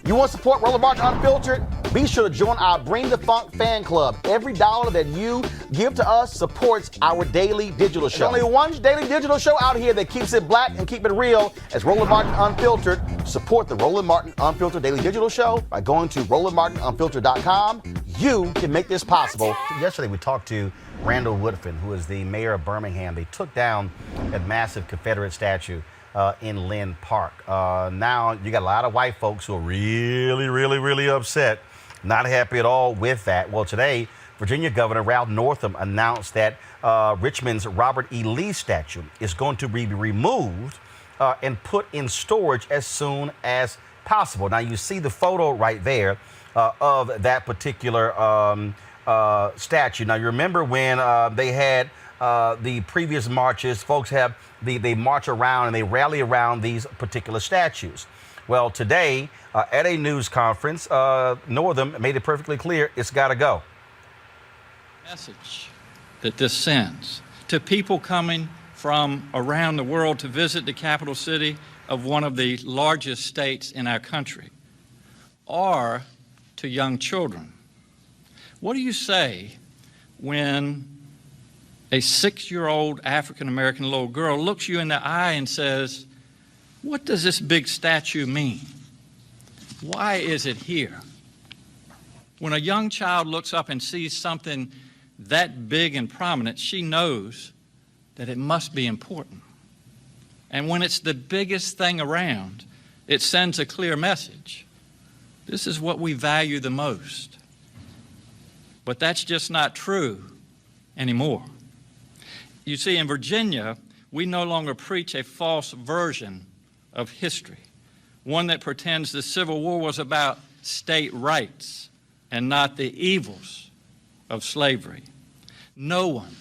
You want to support Roland Martin Unfiltered? Be sure to join our Bring the Funk fan club. Every dollar that you give to us supports our daily digital show. There's only one daily digital show out here that keeps it black and keep it real as Roland Martin Unfiltered. Support the Roland Martin Unfiltered daily digital show by going to RolandMartinUnfiltered.com. You can make this possible. Yesterday we talked to Randall Woodfin, who is the mayor of Birmingham. They took down that massive Confederate statue in Lynn Park. Now you got a lot of white folks who are really upset, not happy at all with that. Well, today, Virginia Governor Ralph Northam announced that Richmond's Robert E. Lee statue is going to be removed and put in storage as soon as possible. Now you see the photo right there of that particular statue. Now you remember when they had the previous marches, folks have they march around and they rally around these particular statues. Well, today at a news conference, Northam made it perfectly clear it's got to go. Message that this sends to people coming from around the world to visit the capital city of one of the largest states in our country, or to young children. What do you say when a 6-year-old African-American little girl looks you in the eye and says, "What does this big statue mean? Why is it here?" When a young child looks up and sees something that big and prominent, she knows that it must be important. And when it's the biggest thing around, it sends a clear message. This is what we value the most. But that's just not true anymore. You see, in Virginia, we no longer preach a false version of history, one that pretends the Civil War was about state rights and not the evils of slavery. No one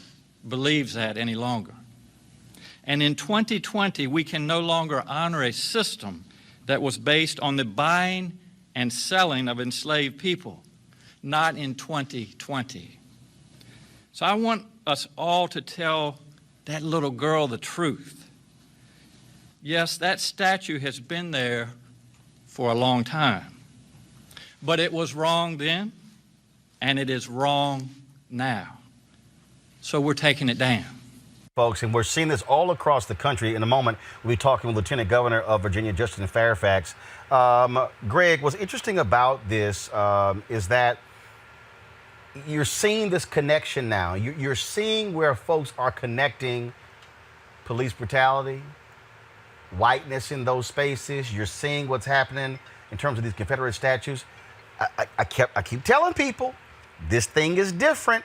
believes that any longer. And in 2020, we can no longer honor a system that was based on the buying and selling of enslaved people, not in 2020. So I want us all to tell that little girl the truth. Yes, that statue has been there for a long time, but it was wrong then, and it is wrong now. So we're taking it down. Folks, and we're seeing this all across the country. In a moment, we'll be talking with Lieutenant Governor of Virginia, Justin Fairfax. Greg, what's interesting about this is that you're seeing this connection now. You're seeing where folks are connecting police brutality, whiteness in those spaces. You're seeing what's happening in terms of these Confederate statues. I keep telling people, this thing is different.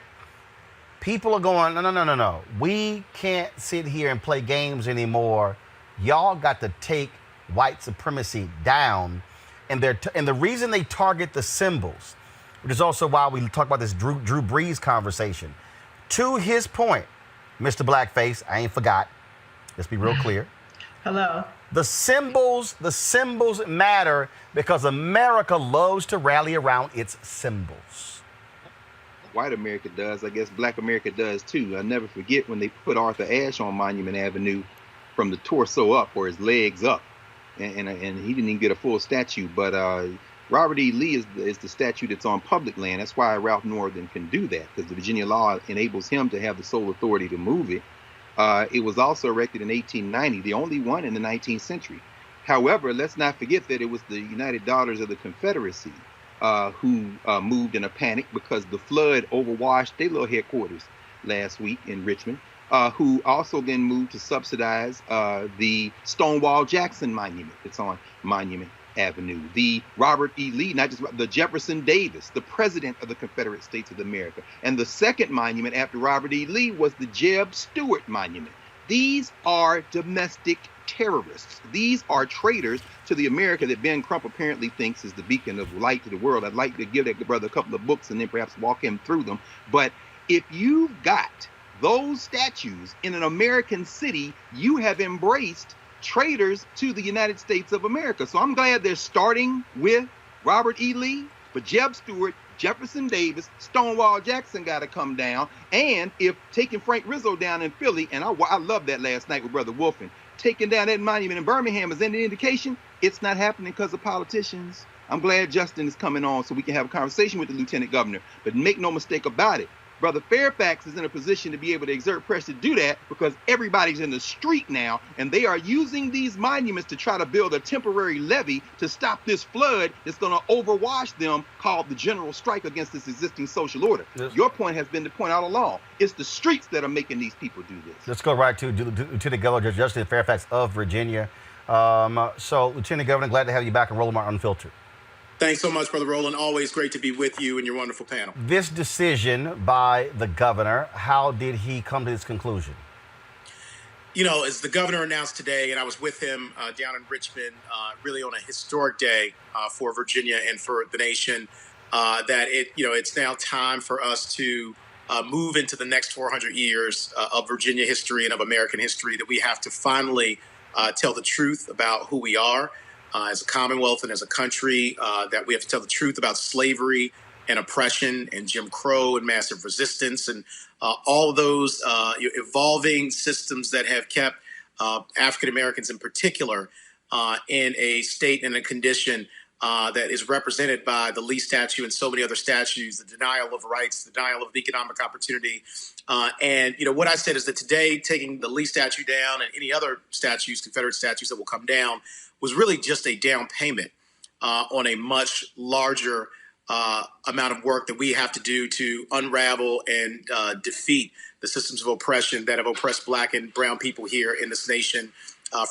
People are going, no. We can't sit here and play games anymore. Y'all got to take white supremacy down. And the reason they target the symbols, which is also why we talk about this Drew Brees conversation. To his point, Mr. Blackface, I ain't forgot. Let's be real clear. Hello. The symbols matter because America loves to rally around its symbols. White America does. I guess Black America does too. I'll never forget when they put Arthur Ashe on Monument Avenue from the torso up or his legs up. And he didn't even get a full statue. But Robert E. Lee is the statue that's on public land. That's why Ralph Northam can do that, because the Virginia law enables him to have the sole authority to move it. It was also erected in 1890, the only one in the 19th century. However, let's not forget that it was the United Daughters of the Confederacy who moved in a panic because the flood overwashed their little headquarters last week in Richmond, who also then moved to subsidize the Stonewall Jackson Monument that's on Monument Avenue, the Robert E. Lee, not just the Jefferson Davis, the president of the Confederate States of America. And the second monument after Robert E. Lee was the Jeb Stuart Monument. These are domestic terrorists. These are traitors to the America that Ben Crump apparently thinks is the beacon of light to the world. I'd like to give that brother a couple of books and then perhaps walk him through them. But if you've got those statues in an American city, you have embraced traitors to the United States of America. So I'm glad they're starting with Robert E. Lee, but Jeb Stuart, Jefferson Davis, Stonewall Jackson got to come down. And if taking Frank Rizzo down in Philly, and I love that last night with Brother Wolfen, taking down that monument in Birmingham is any indication, it's not happening because of politicians. I'm glad Justin is coming on so we can have a conversation with the lieutenant governor. But make no mistake about it, Brother Fairfax is in a position to be able to exert pressure to do that because everybody's in the street now, and they are using these monuments to try to build a temporary levee to stop this flood that's going to overwash them, called the general strike against this existing social order. Yes. Your point has been to point out along, it's the streets that are making these people do this. Let's go right to Lieutenant Governor Justin Fairfax of Virginia. So, Lieutenant Governor, glad to have you back on Roland Martin Unfiltered. Thanks so much, Brother Roland. Always great to be with you and your wonderful panel. This decision by the governor, how did he come to this conclusion? You know, as the governor announced today, and I was with him down in Richmond, really on a historic day for Virginia and for the nation, that it's now time for us to move into the next 400 years of Virginia history and of American history, that we have to finally tell the truth about who we are. As a Commonwealth and as a country, that we have to tell the truth about slavery and oppression and Jim Crow and massive resistance and all of those evolving systems that have kept African Americans in particular in a state and a condition that is represented by the Lee statue and so many other statues, the denial of rights, the denial of economic opportunity. And what I said is that today, taking the Lee statue down and any other statues, Confederate statues that will come down, was really just a down payment on a much larger amount of work that we have to do to unravel and defeat the systems of oppression that have oppressed Black and brown people here in this nation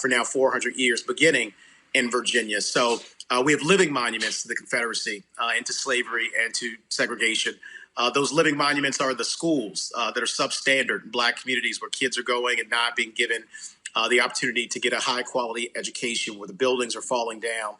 for now 400 years, beginning in Virginia. So we have living monuments to the Confederacy and to slavery and to segregation. Those living monuments are the schools that are substandard in Black communities where kids are going and not being given the opportunity to get a high quality education, where the buildings are falling down.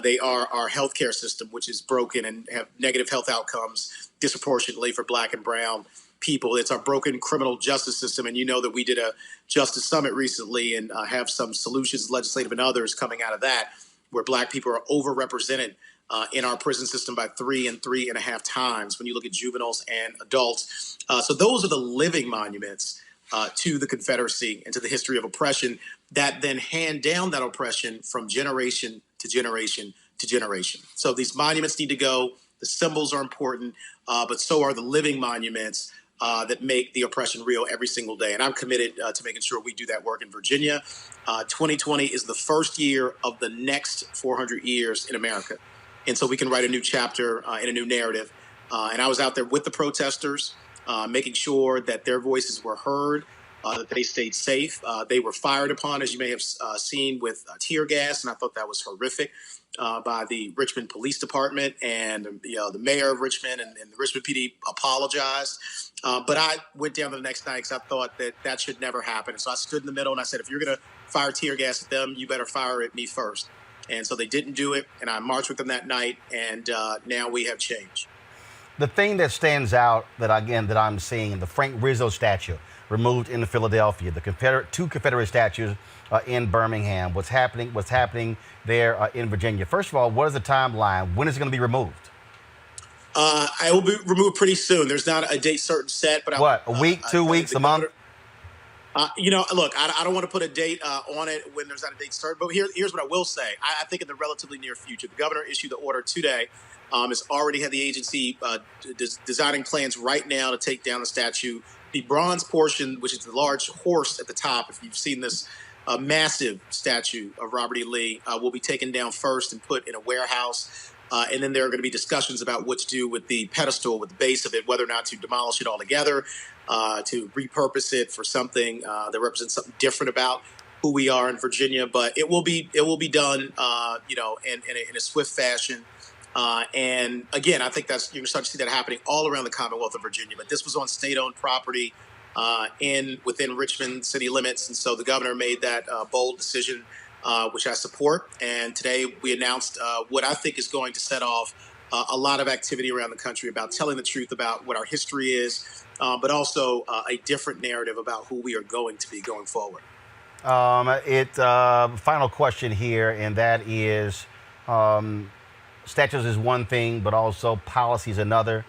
They are our healthcare system, which is broken and have negative health outcomes disproportionately for Black and brown people. It's our broken criminal justice system. And you know that we did a justice summit recently and have some solutions, legislative and others, coming out of that, where Black people are overrepresented in our prison system by 3 and 3.5 times when you look at juveniles and adults. So those are the living monuments to the Confederacy and to the history of oppression that then hand down that oppression from generation to generation to generation. So these monuments need to go. The symbols are important, but so are the living monuments that make the oppression real every single day. And I'm committed to making sure we do that work in Virginia. 2020 is the first year of the next 400 years in America. And so we can write a new chapter in a new narrative. And I was out there with the protesters, making sure that their voices were heard, that they stayed safe. They were fired upon, as you may have seen, with tear gas, and I thought that was horrific, by the Richmond Police Department, and the mayor of Richmond and the Richmond PD apologized. But I went down the next night because I thought that should never happen. So I stood in the middle and I said, if you're going to fire tear gas at them, you better fire at me first. And so they didn't do it, and I marched with them that night, and now we have change. The thing that stands out that I'm seeing, the Frank Rizzo statue removed in Philadelphia, the two Confederate statues in Birmingham. What's happening there in Virginia? First of all, what is the timeline? When is it going to be removed? I will be removed pretty soon. There's not a date certain set, but a week, 2 weeks, a month? Look, I don't want to put a date on it when there's not a date certain, but here's what I will say. I think in the relatively near future, the governor issued the order today. Has already had the agency designing plans right now to take down the statue. The bronze portion, which is the large horse at the top, if you've seen this massive statue of Robert E. Lee, will be taken down first and put in a warehouse. And then there are going to be discussions about what to do with the pedestal, with the base of it, whether or not to demolish it altogether, to repurpose it for something that represents something different about who we are in Virginia. But it will be done, in a swift fashion. And again, I think you're going to start to see that happening all around the Commonwealth of Virginia. But this was on state-owned property within Richmond city limits, and so the governor made that bold decision, which I support. And today we announced what I think is going to set off a lot of activity around the country about telling the truth about what our history is, but also a different narrative about who we are going to be going forward. Final question here, and that is. Statues is one thing, but also policy is another.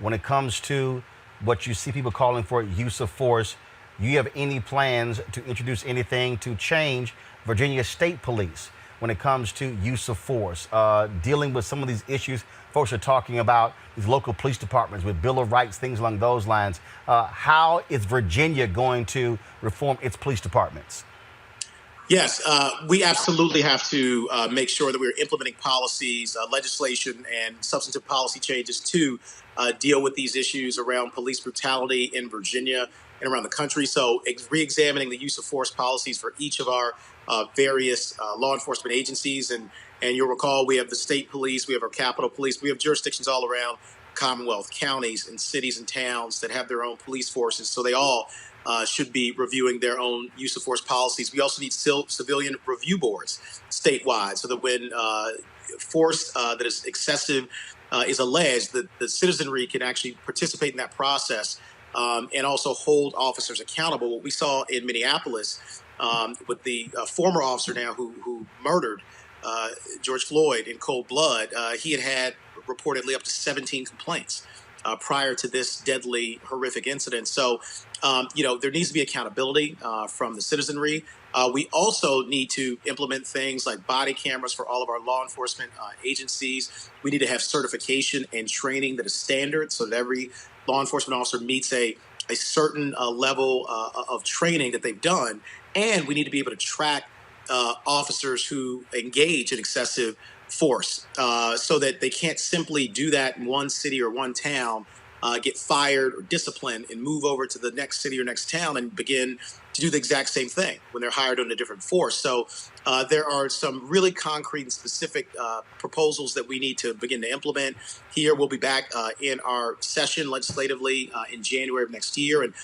When it comes to what you see people calling for use of force, do you have any plans to introduce anything to change Virginia State Police? when it comes to use of force, dealing with some of these issues folks are talking about, these local police departments with Bill of Rights, things along those lines. How is Virginia going to reform its police departments? Yes, we absolutely have to make sure that we're implementing policies, legislation, and substantive policy changes to deal with these issues around police brutality in Virginia and around the country. So re-examining the use of force policies for each of our various law enforcement agencies. And you'll recall we have the state police, we have our Capitol Police, we have jurisdictions all around Commonwealth, counties and cities and towns that have their own police forces. So they all should be reviewing their own use of force policies. We also need civilian review boards statewide so that when force that is excessive is alleged, that the citizenry can actually participate in that process and also hold officers accountable. What we saw in Minneapolis with the former officer now who murdered George Floyd in cold blood, he had reportedly up to 17 complaints prior to this deadly, horrific incident. So, there needs to be accountability from the citizenry. We also need to implement things like body cameras for all of our law enforcement agencies. We need to have certification and training that is standard so that every law enforcement officer meets a certain level of training that they've done. And we need to be able to track officers who engage in excessive force so that they can't simply do that in one city or one town, get fired or disciplined and move over to the next city or next town and begin to do the exact same thing when they're hired on a different force. So there are some really concrete and specific proposals that we need to begin to implement here. We'll be back in our session legislatively in January of next year. And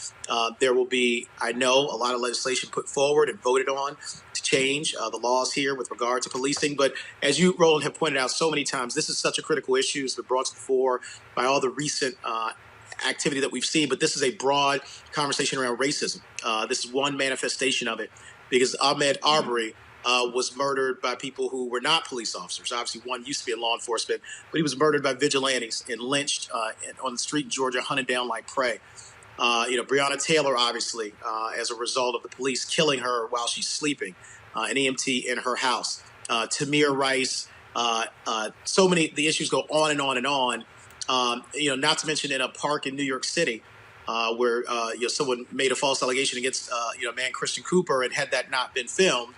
there will be, I know, a lot of legislation put forward and voted on to change the laws here with regard to policing. But as you, Roland, have pointed out so many times, this is such a critical issue. It's been brought to the fore by all the recent activity that we've seen, but this is a broad conversation around racism. This is one manifestation of it, because Ahmaud Arbery was murdered by people who were not police officers. Obviously, one used to be in law enforcement, but he was murdered by vigilantes and lynched on the street in Georgia, hunted down like prey. Breonna Taylor, obviously, as a result of the police killing her while she's sleeping, an EMT in her house. Tamir Rice, so many, the issues go on and on and on. Not to mention in a park in New York City, where someone made a false allegation against a man, Christian Cooper, and had that not been filmed,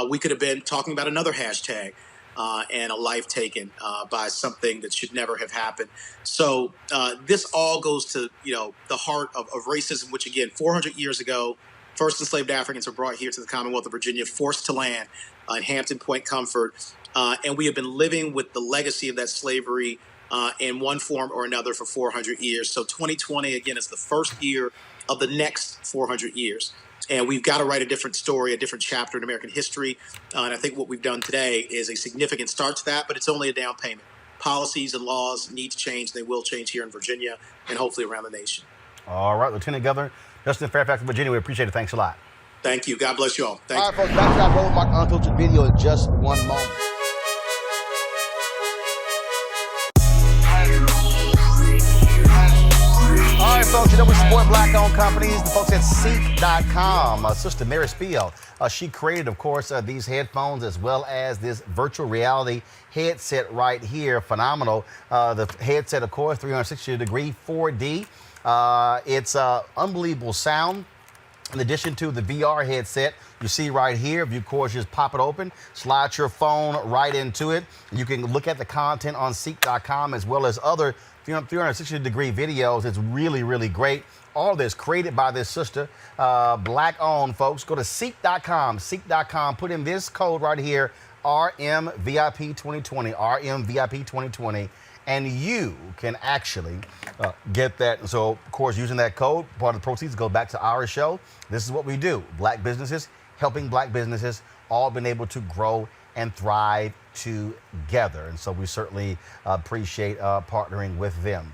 we could have been talking about another hashtag and a life taken by something that should never have happened. So this all goes to the heart of racism, which again, 400 years ago, first enslaved Africans were brought here to the Commonwealth of Virginia, forced to land in Hampton Point Comfort, and we have been living with the legacy of that slavery in one form or another for 400 years. So 2020, again, is the first year of the next 400 years. And we've got to write a different story, a different chapter in American history. And I think what we've done today is a significant start to that, but it's only a down payment. Policies and laws need to change. They will change here in Virginia and hopefully around the nation. All right, Lieutenant Governor Justin Fairfax, Virginia, we appreciate it. Thanks a lot. Thank you. God bless you all. Thanks. All right, folks, back to our Roland Martin Unfiltered video in just one moment. All right, folks, we support Black-owned companies. The folks at Ceek.com. Sister Mary Spiel, she created, of course, these headphones as well as this virtual reality headset right here. Phenomenal. The headset, of course, 360-degree 4D. It's unbelievable sound. In addition to the VR headset, you see right here, if you, of course, just pop it open, slide your phone right into it. You can look at the content on Ceek.com as well as other 360-degree videos. It's really, really great. All of this created by this sister, Black-owned, folks. Go to Ceek.com, Ceek.com. Put in this code right here, RMVIP2020, RMVIP2020, and you can actually get that. And so, of course, using that code, part of the proceeds go back to our show. This is what we do. Black businesses, helping black businesses, all been able to grow and thrive together. And so we certainly appreciate partnering with them.